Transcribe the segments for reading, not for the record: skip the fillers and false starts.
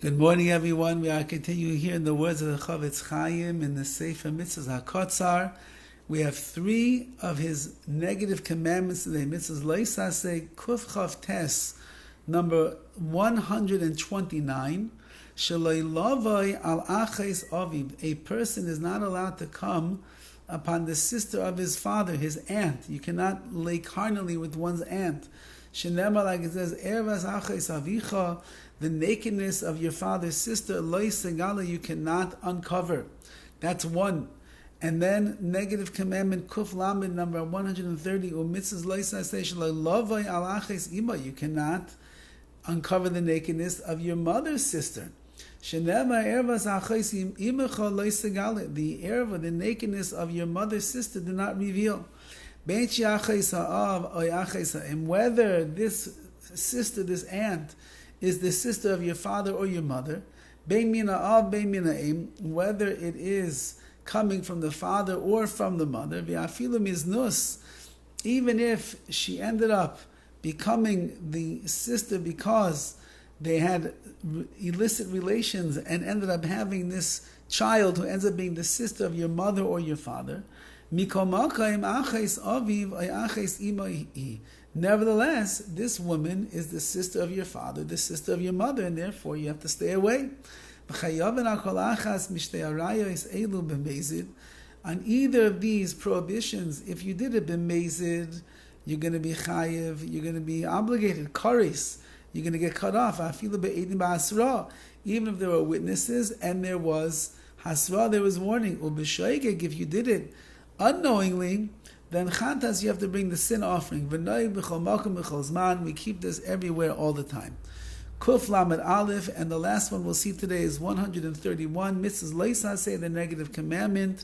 Good morning, everyone. We are continuing here in the words of the HaChaim in the Sefer Mitzvah HaKotzar. We have three of his negative commandments today. Mitzvahs Leisase Kuf Chav Tes, number 129. Shaloi Lavai al Aches Aviv. A person is not allowed to come upon the sister of his father, his aunt. You cannot lay carnally with one's aunt. Shenemar, like it says, Ervas Aches Avicha, the nakedness of your father's sister, Loi Segala, you cannot uncover. That's one. And then negative commandment Kuf Lamed number 130, Umitzvahs Leisase Shaloi Lavai al Aches Ima, you cannot uncover the nakedness of your mother's sister. Shenemar Ervas Aches Imecha Loi Segala, the erva, the nakedness of your mother's sister, do not reveal. And whether this sister, this aunt, is the sister of your father or your mother, whether it is coming from the father or from the mother, even if she ended up becoming the sister because they had illicit relations and ended up having this child who ends up being the sister of your mother or your father, nevertheless, this woman is the sister of your father, the sister of your mother, and therefore you have to stay away. On either of these prohibitions, if you did it b'mezid, you're going to be chayiv, you're going to be obligated, karis, you're going to get cut off. Even if there were witnesses and there was hasra, there was warning. If you did it unknowingly, then chantas, you have to bring the sin offering. We keep this everywhere all the time. Kuf Lamed Aleph, and the last one we'll see today is 131. Mitzvahs Leisase, the negative commandment.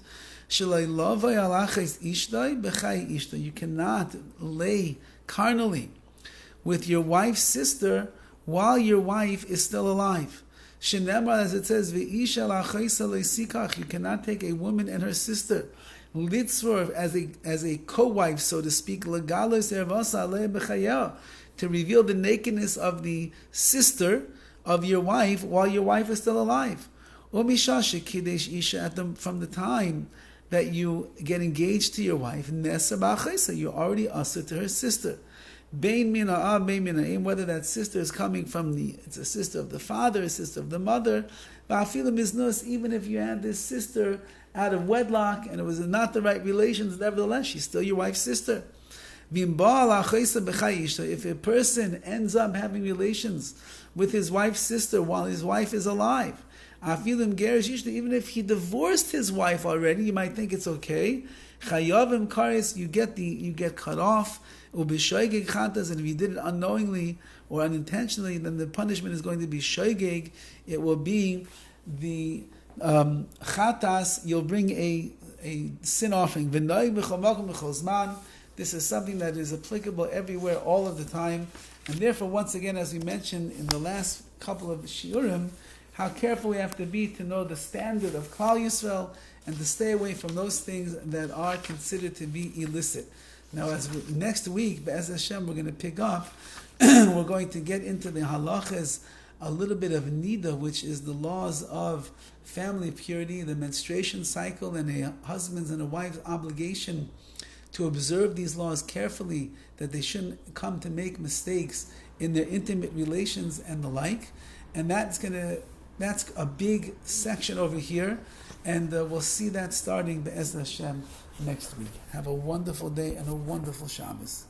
You cannot lay carnally with your wife's sister while your wife is still alive. Shenemar, as it says, you cannot take a woman and her sister litzror as a co-wife, so to speak, to reveal the nakedness of the sister of your wife while your wife is still alive. From the time that you get engaged to your wife, you're already usher to her sister. Whether that sister is coming from it's a sister of the father, a sister of the mother, even if you had this sister out of wedlock and it was not the right relations, nevertheless, she's still your wife's sister. If a person ends up having relations with his wife's sister while his wife is alive, even if he divorced his wife already, you might think it's okay. You get cut off. And if you did it unknowingly or unintentionally, then the punishment is going to be shoigeg. It will be the chatas. You'll bring a sin offering. This is something that is applicable everywhere, all of the time. And therefore, once again, as we mentioned in the last couple of shiurim, how careful we have to be to know the standard of Klal Yisrael and to stay away from those things that are considered to be illicit. Now, next week, Be'ez Hashem, we're going to pick up, we're going to get into the halachas, a little bit of nida, which is the laws of family purity, the menstruation cycle, and a husband's and a wife's obligation to observe these laws carefully, that they shouldn't come to make mistakes in their intimate relations and the like. And that's a big section over here, and we'll see that starting Be'ez Hashem next week. Have a wonderful day and a wonderful Shabbos.